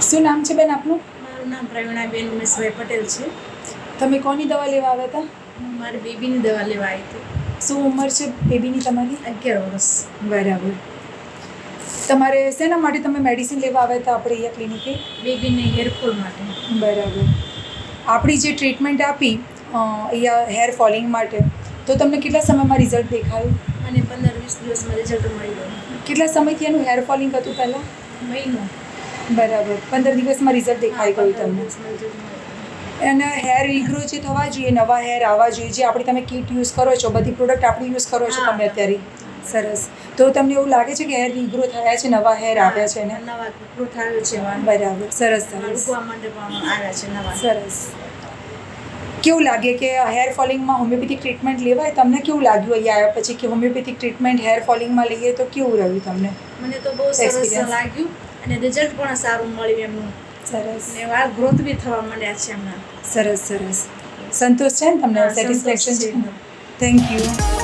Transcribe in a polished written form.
શું નામ છે બેન આપનું? મારું નામ પ્રવીણાબેન ઉમેશભાઈ પટેલ છે. તમે કોની દવા લેવા આવ્યા હતા? હું મારી બેબીની દવા લેવા આવી હતી. શું ઉંમર છે બેબીની તમારી? 11 વર્ષ. બરાબર. તમારે શેના માટે તમે મેડિસિન લેવા આવ્યા હતા આપણે અહીંયા ક્લિનિકે? બેબીને હેરફોલ માટે. બરાબર. આપણી જે ટ્રીટમેન્ટ આપી અહીંયા હેર ફોલિંગ માટે, તો તમને કેટલા સમયમાં રિઝલ્ટ દેખાયું? મને 15-20 દિવસમાં રિઝલ્ટ મળી ગયું. કેટલા સમયથી એનું હેર ફોલિંગ હતું પહેલાં? મહિનો. બરાબર. 15 દિવસમાં રિઝલ્ટ દેખાઈ ગયું તમને? અને હેર રીગ્રો જે થવા જોઈએ, નવા હેર આવવા જોઈએ, જે આપણી તમે કીટ યુઝ કરો છો, બધી પ્રોડક્ટ આપણી યુઝ કરો છો તમે અત્યારે, સરસ. તો તમને એવું લાગે છે કે હેર રીગ્રો થયા છે, નવા હેર આવ્યા છે ને? નવા ગ્રોથ આવ્યો છે. બરાબર. સરસ સરસ ઉગવા માટે પણ આવ્યા છે નવા. સરસ. કેવું લાગે કે હેર ફોલિંગમાં હોમિયોપેથિક ટ્રીટમેન્ટ લેવાય? તમને કેવું લાગ્યું અહીંયા આવ્યા પછી કે હોમિયોપેથિક ટ્રીટમેન્ટ હેર ફોલિંગમાં લઈએ તો કેવું રહ્યું તમને? મને તો બહુ સરસ Experience. લાગ્યું અને રિઝલ્ટ પણ સારું મળ્યું એમનું. સરસ ને વાળ ગ્રોથ બી થવા માંડ્યા છે હમણાં. સરસ સરસ. સંતોષ છે ને તમને? હા, સેટિસ્ફેક્શન સંતોષ છે? Thank you.